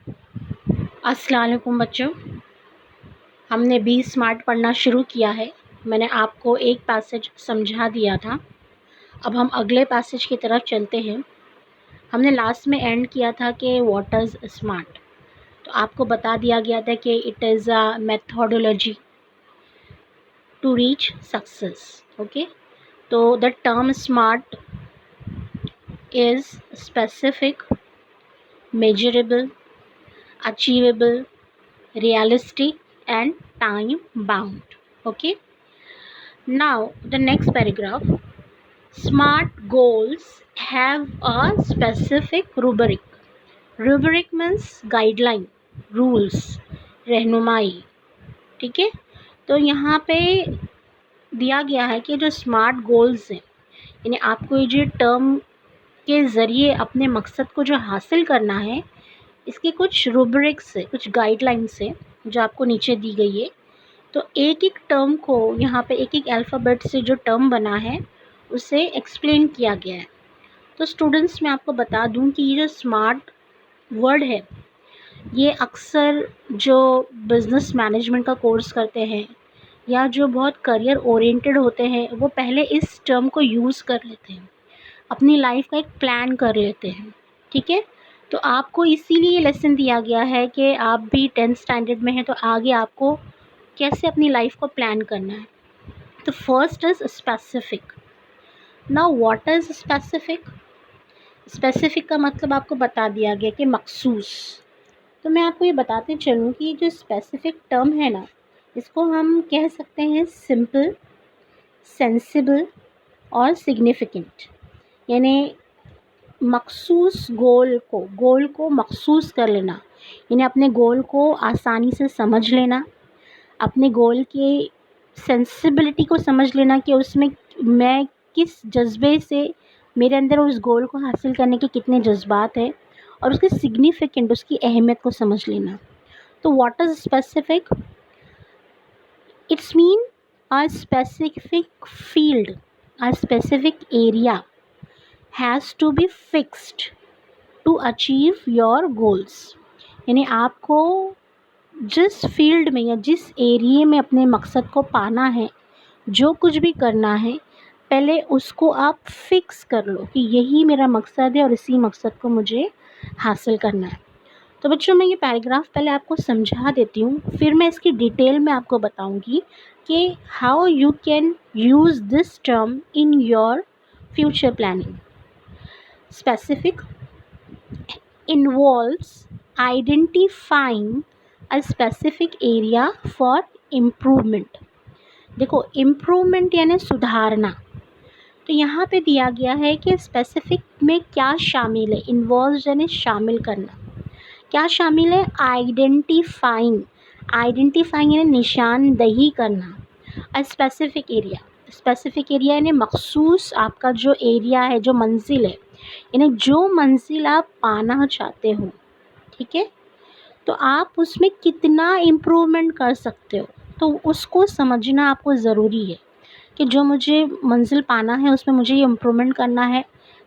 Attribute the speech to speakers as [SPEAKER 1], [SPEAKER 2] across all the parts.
[SPEAKER 1] अस्सलाम वालेकुम बच्चों, हमने बी स्मार्ट पढ़ना शुरू किया है। मैंने आपको एक पैसेज समझा दिया था। अब हम अगले पैसेज की तरफ चलते हैं। हमने लास्ट में एंड किया था कि व्हाट इज़ स्मार्ट। तो आपको बता दिया गया था कि it is a methodology to reach success. Okay, तो the term smart is specific, measurable, achievable, realistic and time bound. Okay, now the next paragraph. Smart goals have a specific rubric means guideline, rules, रहनुमाई। ठीक है, तो यहाँ पे दिया गया है कि जो स्मार्ट गोल्स हैं, यानी आपको ये जो टर्म के ज़रिए अपने मकसद को जो हासिल करना है, इसके कुछ रूब्रिक्स है, कुछ गाइडलाइंस है जो आपको नीचे दी गई है। तो एक एक टर्म को यहाँ पे एक एक अल्फ़ाबेट से जो टर्म बना है उसे एक्सप्लेन किया गया है। तो स्टूडेंट्स, मैं आपको बता दूं कि ये जो स्मार्ट वर्ड है, ये अक्सर जो बिज़नेस मैनेजमेंट का कोर्स करते हैं या जो बहुत करियर ओरिएंटेड होते हैं, वो पहले इस टर्म को यूज़ कर लेते हैं, अपनी लाइफ का एक प्लान कर लेते हैं। ठीक है, तो आपको इसीलिए लेसन दिया गया है कि आप भी 10th स्टैंडर्ड में हैं, तो आगे आपको कैसे अपनी लाइफ को प्लान करना है। तो first is specific. Now what is specific? Specific का मतलब आपको बता दिया गया कि मखसूस। तो मैं आपको ये बताते चलूँ कि जो स्पेसिफिक टर्म है ना, इसको हम कह सकते हैं सिंपल, सेंसिबल और सिग्निफिकेंट। यानी मखसूस गोल को मखसूस कर लेना, यानी अपने गोल को आसानी से समझ लेना, अपने गोल के सेंसिबिलिटी को समझ लेना कि उसमें मैं किस जज्बे से, मेरे अंदर उस गोल को हासिल करने के कितने जज्बात हैं, और उसके सिग्निफिकेंट, उसकी अहमियत को समझ लेना। तो what is specific? It's mean a specific field, a specific area has to be fixed to achieve your goals. यानी आपको जिस फील्ड में या जिस एरिया में अपने मकसद को पाना है, जो कुछ भी करना है, पहले उसको आप फिक्स कर लो कि यही मेरा मकसद है और इसी मकसद को मुझे हासिल करना है। तो बच्चों, मैं ये पैराग्राफ पहले आपको समझा देती हूँ, फिर मैं इसकी डिटेल में आपको बताऊँगी कि how you can use this term in your future planning. Specific involves identifying a specific area for improvement। देखो, इम्प्रूवमेंट यानी सुधारना। तो यहाँ पे दिया गया है कि स्पेसिफिक में क्या शामिल है। इन्वॉल्व यानी शामिल करना। क्या शामिल है? आइडेंटिफाइंग। आइडेंटिफाइंग यानी निशानदही करना। अ स्पेसिफिक एरिया, स्पेसिफिक एरिया यानी मखसूस आपका जो एरिया है, जो मंजिल है, यानी जो मंजिल आप पाना चाहते हो। ठीक है, तो आप उसमें कितना इम्प्रूवमेंट कर सकते हो, तो उसको समझना आपको ज़रूरी है कि जो मुझे मंजिल पाना है उसमें मुझे ये इम्प्रूवमेंट करना है।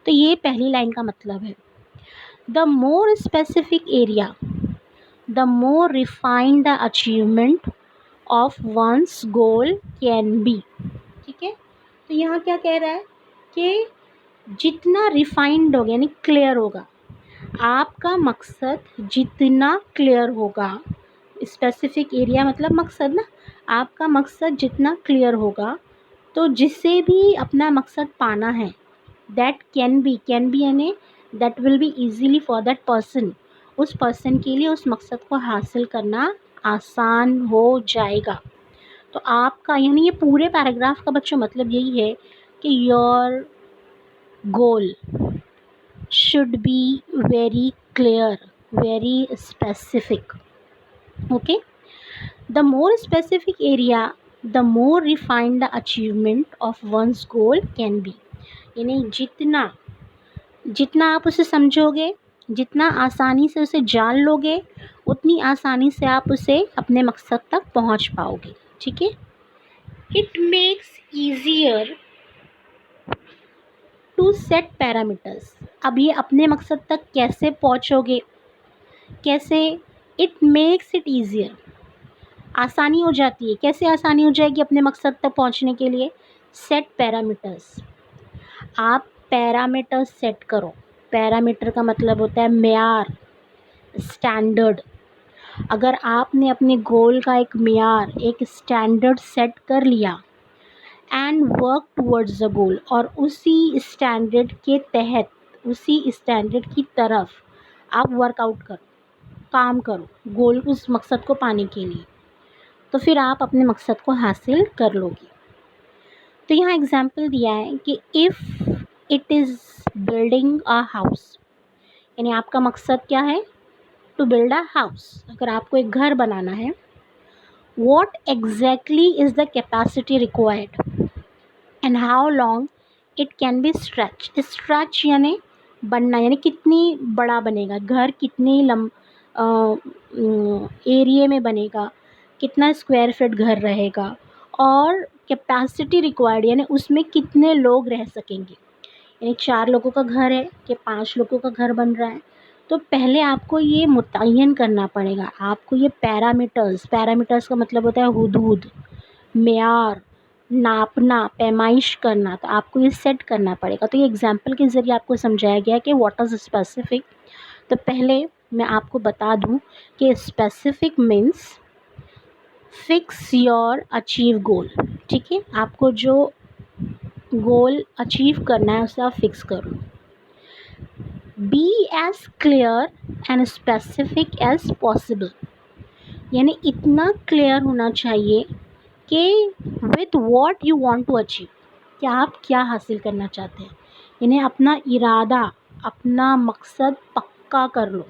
[SPEAKER 1] तो ये पहली लाइन का मतलब है। The more specific area, the more refined the achievement of one's goal can be. ठीक है, तो यहाँ क्या कह रहा है कि जितना रिफाइंड होगा यानी क्लियर होगा, आपका मकसद जितना क्लियर होगा, स्पेसिफिक एरिया मतलब मकसद ना, आपका मकसद जितना क्लियर होगा, तो जिसे भी अपना मकसद पाना है, दैट कैन बी यानी that will be easily for that person. उस पर्सन के लिए उस मकसद को हासिल करना आसान हो जाएगा। तो आपका यानी ये पूरे पैराग्राफ का बच्चों मतलब यही है कि your goal should be very clear, very specific. Okay, the more specific area, the more refined the achievement of one's goal can be। यानी जितना जितना आप उसे समझोगे, जितना आसानी से उसे जान लोगे, उतनी आसानी से आप उसे अपने मकसद तक पहुंच पाओगे। ठीक है, it makes easier to set parameters. अब ये अपने मकसद तक कैसे पहुंचोगे, कैसे? इट मेक्स इट ईजियर, आसानी हो जाती है। कैसे आसानी हो जाएगी अपने मकसद तक पहुंचने के लिए? सेट पैरामीटर्स, आप पैरामीटर्स सेट करो। पैरामीटर का मतलब होता है मेयार, स्टैंडर्ड। अगर आपने अपने गोल का एक मेयार, एक स्टैंडर्ड सेट कर लिया and work towards the goal, और उसी स्टैंडर्ड के तहत, उसी स्टैंडर्ड की तरफ आप वर्कआउट करो, काम करो गोल, उस मकसद को पाने के लिए, तो फिर आप अपने मकसद को हासिल कर लोगे। तो यहाँ एग्जाम्पल दिया है कि if it is building a house, यानी आपका मकसद क्या है? टू बिल्ड अ हाउस, अगर आपको एक घर बनाना है। What exactly is the capacity required and how long it can be stretch. Stretch यानी बनना, यानी कितनी बड़ा बनेगा घर, कितनी एरिए में बनेगा, कितना स्क्वायर फीट घर रहेगा, और कैपेसिटी रिक्वायर्ड यानी उसमें कितने लोग रह सकेंगे। यानी 4 लोगों का घर है कि 5 लोगों का घर बन रहा है, तो पहले आपको ये मुतय्यन करना पड़ेगा। आपको ये पैरामीटर्स, पैरामीटर्स का मतलब होता है हुदूद, मेयार, नापना, पैमाइश करना, तो आपको ये सेट करना पड़ेगा। तो ये एग्जाम्पल के ज़रिए आपको समझाया गया है कि व्हाट इज़ स्पेसिफिक। तो पहले मैं आपको बता दूं कि specific means fix your achieve goal. ठीक है, आपको जो गोल अचीव करना है उसे आप फिक्स करो। Be as clear and specific as possible, यानी इतना क्लियर होना चाहिए कि with what you want to achieve, कि आप क्या हासिल करना चाहते हैं। यानी अपना इरादा, अपना मकसद पक्का कर लो।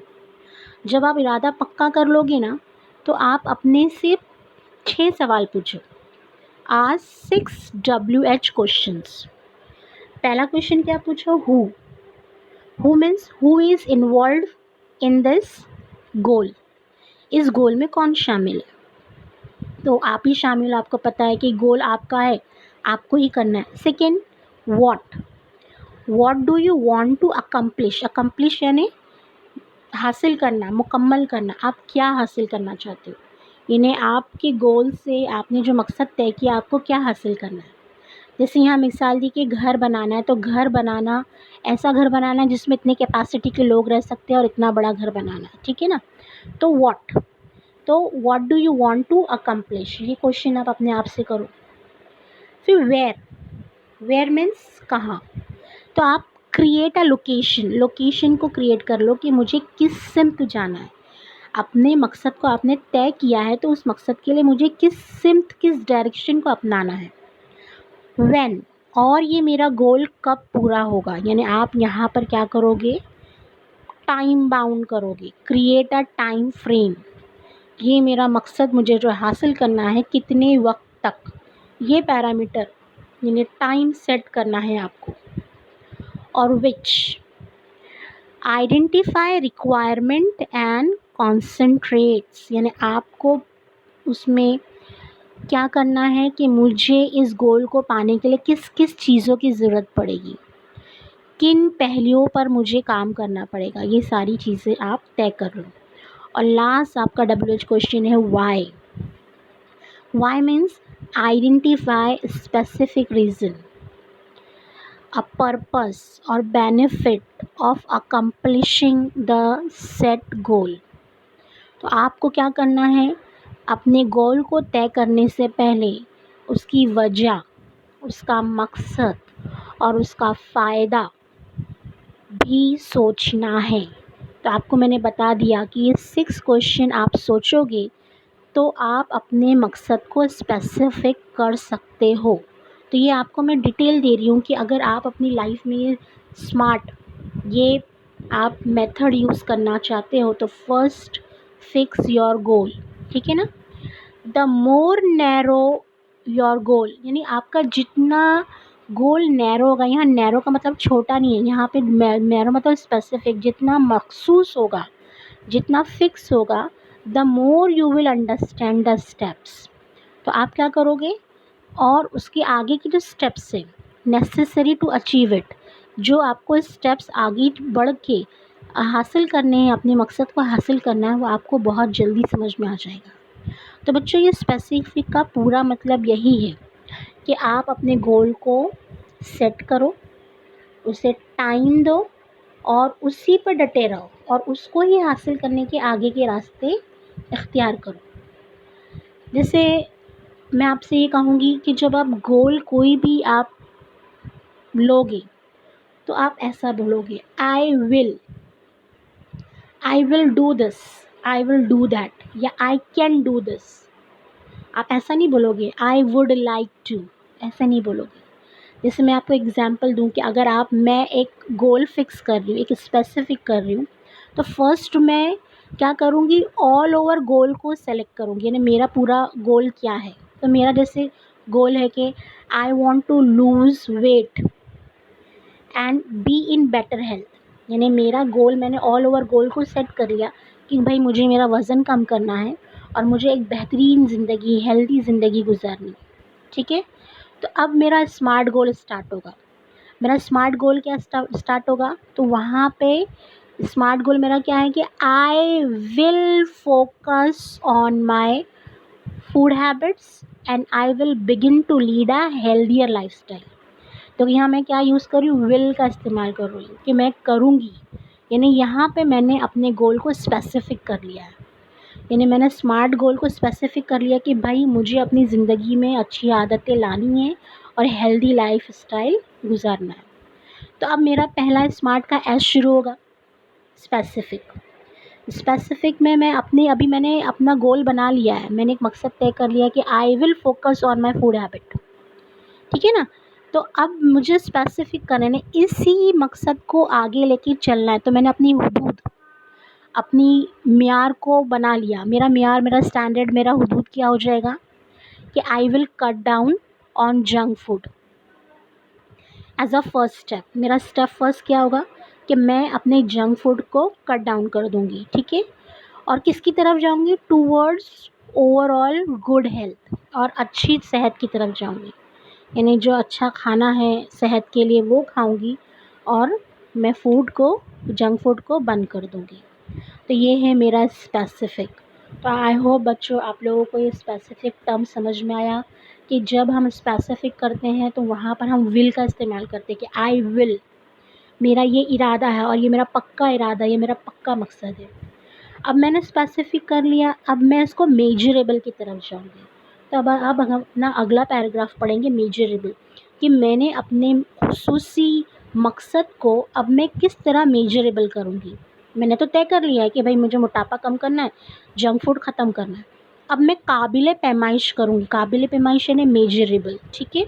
[SPEAKER 1] जब आप इरादा पक्का कर लोगे ना, तो आप अपने से 6 सवाल पूछो। आज 6 WH क्वेश्चंस। पहला क्वेश्चन क्या पूछो? Who means who is involve in this goal, इस गोल में कौन शामिल है? तो आप ही शामिल, आपको पता है कि गोल आपका है, आपको ही करना है। Second, what do you want to accomplish. Accomplish यानी हासिल करना, मुकम्मल करना। आप क्या हासिल करना चाहते हो, यानी आपके गोल से आपने जो मकसद तय किया, आपको क्या हासिल करना है। जैसे यहाँ मिसाल दी कि घर बनाना है, तो घर बनाना, ऐसा घर बनाना है जिसमें इतने कैपेसिटी के लोग रह सकते हैं और इतना बड़ा घर बनाना है। ठीक है ना? तो what do you want to accomplish, ये क्वेश्चन आप अपने आप से करो। फिर वेयर मीन्स कहाँ। तो आप क्रिएट अ लोकेशन, लोकेशन को क्रिएट कर लो कि मुझे किस सिमत जाना है। अपने मकसद को आपने तय किया है, तो उस मकसद के लिए मुझे किस सिमत, किस डायरेक्शन को अपनाना है। व्हेन, और ये मेरा गोल कब पूरा होगा, यानी आप यहाँ पर क्या करोगे? टाइम बाउंड करोगे, क्रिएट अ टाइम फ्रेम। ये मेरा मकसद मुझे जो हासिल करना है, कितने वक्त तक, ये पैरामीटर यानी टाइम सेट करना है आपको। और विच, आइडेंटिफाई रिक्वायरमेंट एंड कॉन्सेंट्रेट्स, यानी आपको उसमें क्या करना है कि मुझे इस गोल को पाने के लिए किस किस चीज़ों की ज़रूरत पड़ेगी, किन पहलुओं पर मुझे काम करना पड़ेगा, ये सारी चीज़ें आप तय कर लो। और लास्ट आपका WH क्वेश्चन है why. Why means identify specific reason, a purpose or benefit of accomplishing the set goal। तो आपको क्या करना है? अपने गोल को तय करने से पहले उसकी वजह, उसका मकसद और उसका फ़ायदा भी सोचना है। तो आपको मैंने बता दिया कि ये 6 क्वेश्चन आप सोचोगे तो आप अपने मकसद को स्पेसिफिक कर सकते हो। तो ये आपको मैं डिटेल दे रही हूँ कि अगर आप अपनी लाइफ में ये स्मार्ट, ये आप मेथड यूज़ करना चाहते हो, तो फर्स्ट फिक्स योर गोल। ठीक है ना? The more narrow your goal, यानी आपका जितना गोल नैरो होगा, यहाँ नैरो का मतलब छोटा नहीं है, यहाँ पे नैरो मतलब स्पेसिफिक, जितना मखसूस होगा, जितना फिक्स होगा, the more you will understand the steps. तो आप क्या करोगे, और उसके आगे की जो स्टेप्स है नेसेसरी टू अचीव इट, जो आपको स्टेप्स आगे बढ़ के हासिल करने हैं, अपने मकसद को हासिल करना है, वो आपको बहुत जल्दी समझ में आ जाएगा। तो बच्चों, ये स्पेसिफ़िक का पूरा मतलब यही है कि आप अपने गोल को सेट करो, उसे टाइम दो और उसी पर डटे रहो और उसको ही हासिल करने के आगे के रास्ते इख्तियार करो। जैसे मैं आपसे ये कहूँगी कि जब आप गोल कोई भी आप लोगे तो आप ऐसा बोलोगे, I will do this, I will do that, या आई कैन डू दिस। आप ऐसा नहीं बोलोगे आई वुड लाइक टू, ऐसा नहीं बोलोगे। जैसे मैं आपको एग्जांपल दूं कि अगर मैं एक गोल फिक्स कर रही हूँ, एक स्पेसिफिक कर रही हूँ, तो फर्स्ट मैं क्या करूँगी, ऑल ओवर गोल को सेलेक्ट करूँगी, यानी मेरा पूरा गोल क्या है। तो मेरा जैसे गोल है कि I want to lose weight and be in better health, यानी मेरा गोल, मैंने ऑल ओवर गोल को सेट कर लिया कि भाई मुझे मेरा वज़न कम करना है और मुझे एक बेहतरीन ज़िंदगी, हेल्दी ज़िंदगी गुजारनी है। ठीक है, तो अब मेरा स्मार्ट गोल स्टार्ट होगा। मेरा स्मार्ट गोल क्या स्टार्ट होगा, तो वहाँ पे स्मार्ट गोल मेरा क्या है कि I will focus on my food habits and I will begin to lead a healthier lifestyle. तो यहाँ मैं क्या यूज़ कर रही हूँ, विल का इस्तेमाल कर रही हूँ कि मैं करूँगी, यानी यहाँ पे मैंने अपने गोल को स्पेसिफिक कर लिया है। यानी मैंने स्मार्ट गोल को स्पेसिफिक कर लिया कि भाई मुझे अपनी ज़िंदगी में अच्छी आदतें लानी है और हेल्दी लाइफ स्टाइल गुजारना है। तो अब मेरा पहला स्मार्ट का एस शुरू होगा, स्पेसिफिक। स्पेसिफिक में मैंने अपना गोल बना लिया है, मैंने एक मकसद तय कर लिया कि I will focus on my food habit. ठीक है ना, तो अब मुझे स्पेसिफिक करने ने इसी मकसद को आगे लेके चलना है। तो मैंने अपनी हुदूद, अपनी मियार को बना लिया। मेरा स्टैंडर्ड, मेरा हुदूद क्या हो जाएगा कि I will cut down on junk food as a first step. मेरा स्टेप फर्स्ट क्या होगा कि मैं अपने जंक फूड को कट डाउन कर दूँगी। ठीक है, और किसकी तरफ जाऊँगी, टूवर्ड्स ओवरऑल गुड हेल्थ, और अच्छी सेहत की तरफ जाऊँगी। यानी जो अच्छा खाना है सेहत के लिए वो खाऊंगी और मैं जंक फूड को बंद कर दूंगी। तो ये है मेरा स्पेसिफिक। तो आई होप बच्चों आप लोगों को ये स्पेसिफिक टर्म समझ में आया कि जब हम स्पेसिफिक करते हैं तो वहाँ पर हम विल का इस्तेमाल करते हैं कि आई विल, मेरा ये इरादा है और ये मेरा पक्का इरादा है, ये मेरा पक्का मकसद है। अब मैंने स्पेसिफिक कर लिया, अब मैं इसको मेजरेबल की तरफ जाऊँगी। तो अब हम अपना अगला पैराग्राफ पढ़ेंगे, मेजरेबल, कि मैंने अपने खुसूसी मकसद को अब मैं किस तरह मेजरेबल करूँगी। मैंने तो तय कर लिया है कि भाई मुझे मोटापा कम करना है, जंक फूड ख़त्म करना है। अब मैं काबिल पैमाइश करूँगी, काबिल पैमाइश यानी मेजरेबल। ठीक है,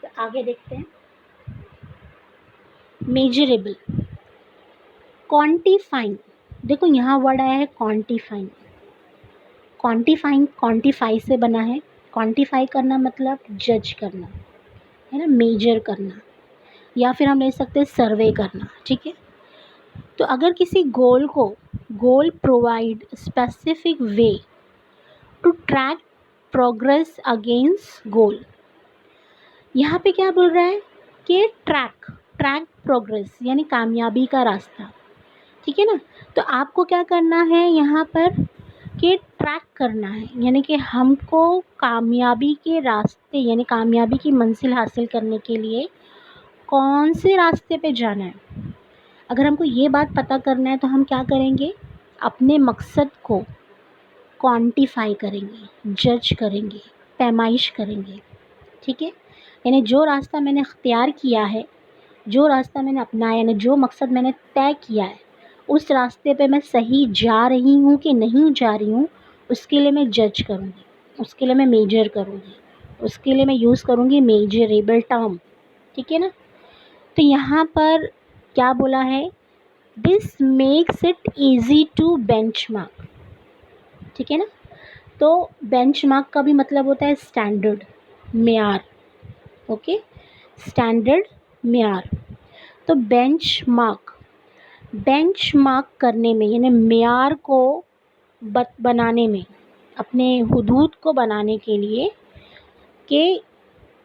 [SPEAKER 1] तो आगे देखते हैं। मेजरेबल, क्वांटिफाइंग, देखो यहाँ वर्ड आया है क्वांटिफाइंग। क्वांटिफाई से बना है। क्वांटिफाई करना मतलब जज करना है ना, मेजर करना, या फिर हम ले सकते हैं सर्वे करना। ठीक है, तो अगर किसी goal provide specific way to track progress against goal. यहाँ पे क्या बोल रहा है कि ट्रैक प्रोग्रेस यानी कामयाबी का रास्ता। ठीक है ना, तो आपको क्या करना है यहाँ पर कि ट्रैक करना है, यानी कि हमको कामयाबी के रास्ते यानी कामयाबी की मंजिल हासिल करने के लिए कौन से रास्ते पे जाना है। अगर हमको ये बात पता करना है तो हम क्या करेंगे, अपने मकसद को क्वांटिफाई करेंगे, जज करेंगे, पैमाइश करेंगे। ठीक है, यानी जो रास्ता मैंने अख्तियार किया है, जो रास्ता मैंने अपनाया, यानी जो मकसद मैंने तय किया है, उस रास्ते पे मैं सही जा रही हूँ कि नहीं जा रही हूँ, उसके लिए मैं जज करूँगी, उसके लिए मैं मेजर करूँगी, उसके लिए मैं यूज़ करूँगी मेजरेबल टर्म। ठीक है ना, तो यहाँ पर क्या बोला है, this makes it easy to benchmark. ठीक है ना, तो बेंचमार्क का भी मतलब होता है स्टैंडर्ड, मेयार। ओके, स्टैंडर्ड, मेयार। तो बेंचमार्क करने में यानी मेयार को बनाने में, अपने हुदूद को बनाने के लिए कि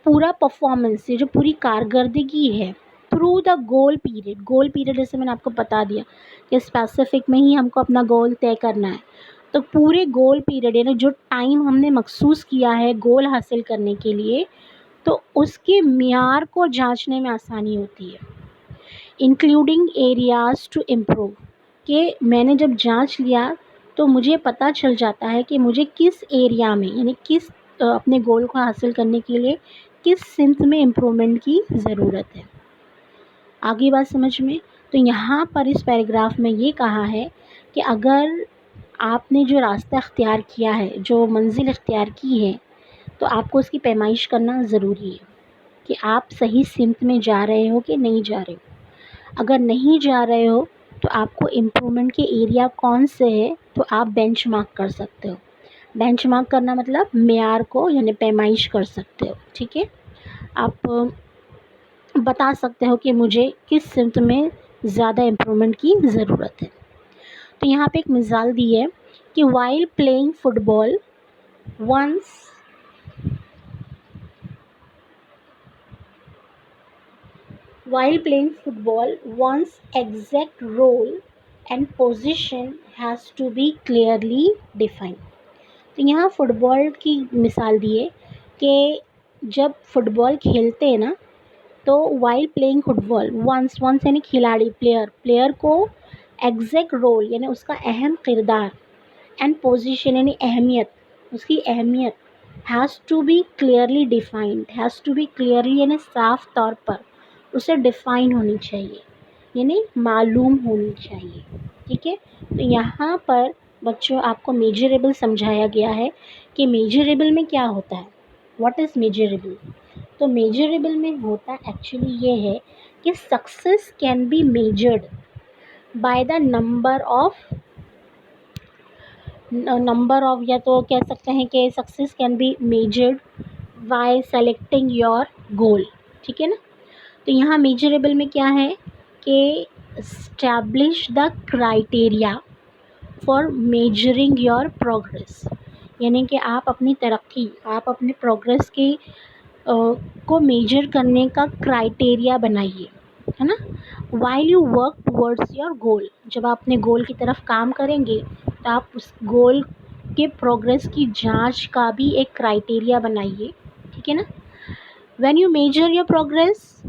[SPEAKER 1] पूरा परफॉर्मेंस, ये जो पूरी कारकर्दगी है, through the goal period. Goal period जैसे मैंने आपको बता दिया कि स्पेसिफिक में ही हमको अपना गोल तय करना है, तो पूरे गोल पीरियड यानी जो टाइम हमने मखसूस किया है गोल हासिल करने के लिए, तो उसके मियार को जांचने में आसानी होती है। इंक्लूडिंग एरियाज़ टू इम्प्रूव, कि मैंने जब जांच लिया तो मुझे पता चल जाता है कि मुझे किस एरिया में यानी किस अपने गोल को हासिल करने के लिए किस सिमत में इम्प्रूवमेंट की ज़रूरत है। आगे बात समझ में? तो यहाँ पर इस पैराग्राफ में ये कहा है कि अगर आपने जो रास्ता अख्तियार किया है, जो मंजिल अख्तियार की है, तो आपको उसकी पैमाइश करना ज़रूरी है कि आप सही सिमत में जा रहे हो कि नहीं जा रहे हो। अगर नहीं जा रहे हो तो आपको इम्प्रूवमेंट के एरिया कौन से है, तो आप बेंचमार्क कर सकते हो। बेंचमार्क करना मतलब मेयार को यानी पैमाइश कर सकते हो। ठीक है, आप बता सकते हो कि मुझे किस सिमत में ज़्यादा इम्प्रूवमेंट की ज़रूरत है। तो यहाँ पे एक मिसाल दी है कि while playing football one's one's exact role and position has to be clearly defined। तो यहाँ फुटबॉल की मिसाल दी है कि जब फुटबॉल खेलते हैं ना, तो वाइल प्लेइंग फुटबॉल वंस यानी खिलाड़ी, प्लेयर को एग्जैक्ट रोल यानी उसका अहम किरदार एंड पोजीशन यानी अहमियत, उसकी अहमियत has to be clearly defined, has to be clearly यानी साफ तौर पर उसे डिफाइन होनी चाहिए यानी मालूम होनी चाहिए। ठीक है, तो यहाँ पर बच्चों आपको मेजरेबल समझाया गया है कि मेजरेबल में क्या होता है, व्हाट इज़ मेजरेबल। तो मेजरेबल में होता एक्चुअली ये है कि success can be measured by the number of या तो कह सकते हैं कि success can be measured by selecting your goal. ठीक है ना, तो यहाँ मेजरेबल में क्या है कि establish the criteria for measuring your progress, यानी कि आप अपनी तरक्की, आप अपने प्रोग्रेस की को मेजर करने का क्राइटेरिया बनाइए, है ना। While you work towards your goal, जब आप अपने गोल की तरफ काम करेंगे तो आप उस गोल के प्रोग्रेस की जांच का भी एक क्राइटेरिया बनाइए। ठीक है ना। When you major your progress,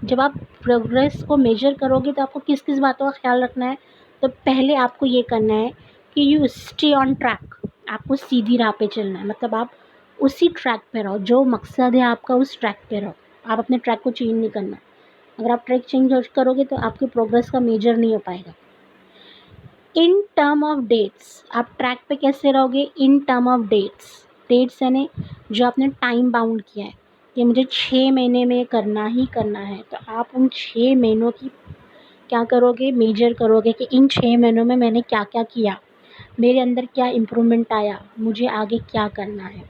[SPEAKER 1] जब आप प्रोग्रेस को मेजर करोगे तो आपको किस किस बातों का ख्याल रखना है। तो पहले आपको ये करना है कि यू स्टे ऑन ट्रैक, आपको सीधी राह पे चलना है, मतलब आप उसी ट्रैक पे रहो, जो मकसद है आपका उस ट्रैक पे रहो, आप अपने ट्रैक को चेंज नहीं करना। अगर आप ट्रैक चेंज करोगे तो आपके प्रोग्रेस का मेजर नहीं हो पाएगा। इन टर्म ऑफ डेट्स, आप ट्रैक पे कैसे रहोगे, इन टर्म ऑफ डेट्स यानी जो आपने टाइम बाउंड किया है कि मुझे 6 महीने में करना ही करना है, तो आप उन 6 महीनों की क्या करोगे, मेजर करोगे कि इन 6 महीनों में मैंने क्या क्या किया, मेरे अंदर क्या इम्प्रूवमेंट आया, मुझे आगे क्या करना है।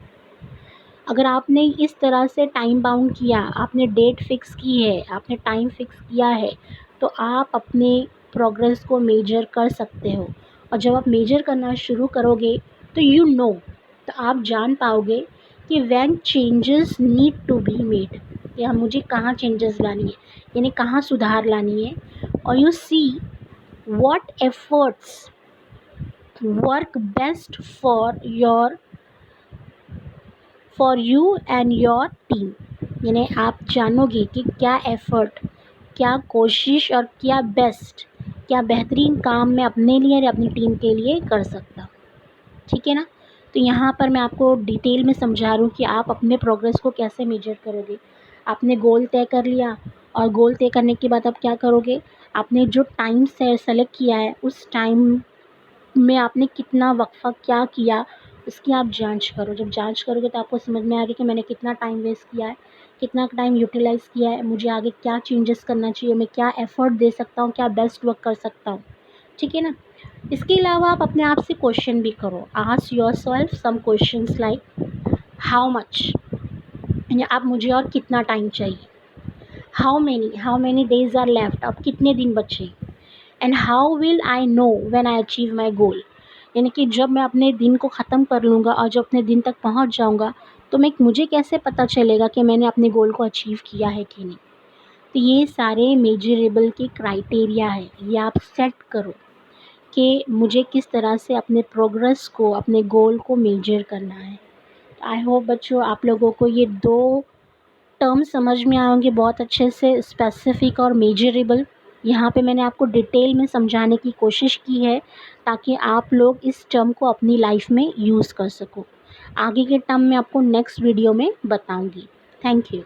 [SPEAKER 1] अगर आपने इस तरह से टाइम बाउंड किया, आपने डेट फिक्स की है, आपने टाइम फिक्स किया है, तो आप अपने प्रोग्रेस को मेजर कर सकते हो। और जब आप मेजर करना शुरू करोगे तो यू नो, तो आप जान पाओगे कि when changes need to be made, या मुझे कहाँ चेंजेस लानी है यानी कहाँ सुधार लानी है। और you see what efforts work best for you and your team, यानी आप जानोगे कि क्या एफ़र्ट, क्या कोशिश और क्या बेहतरीन काम मैं अपने लिए और अपनी टीम के लिए कर सकता हूँ। ठीक है ना। तो यहाँ पर मैं आपको डिटेल में समझा रही हूँ कि आप अपने प्रोग्रेस को कैसे मेजर करोगे। आपने गोल तय कर लिया और गोल तय करने के बाद आप क्या करोगे, आपने जो टाइम से सेलेक्ट किया है उस टाइम में आपने कितना वक्फ़ा क्या किया, उसकी आप जांच करो। जब जांच करोगे तो आपको समझ में आएगा कि मैंने कितना टाइम वेस्ट किया है, कितना टाइम यूटिलाइज़ किया है, मुझे आगे क्या चेंजेस करना चाहिए, मैं क्या एफ़र्ट दे सकता हूँ, क्या बेस्ट वर्क कर सकता हूँ। ठीक है ना। इसके अलावा आप अपने आप से क्वेश्चन भी करो, ask yourself some questions like how much, यानी आप मुझे और कितना टाइम चाहिए, how many days are left, अब कितने दिन बचे, and how will I know when I achieve my goal, यानी कि जब मैं अपने दिन को ख़त्म कर लूँगा और जब अपने दिन तक पहुँच जाऊँगा तो मुझे कैसे पता चलेगा कि मैंने अपने गोल को अचीव किया है कि नहीं। तो ये सारे मेजरेबल के क्राइटेरिया है, ये आप सेट करो कि मुझे किस तरह से अपने प्रोग्रेस को, अपने गोल को मेजर करना है। आई होप बच्चों आप लोगों को ये 2 टर्म समझ में आए होंगे बहुत अच्छे से, स्पेसिफिक और मेजरेबल। यहाँ पे मैंने आपको डिटेल में समझाने की कोशिश की है ताकि आप लोग इस टर्म को अपनी लाइफ में यूज़ कर सको। आगे के टर्म मैं आपको नेक्स्ट वीडियो में बताऊँगी। Thank you.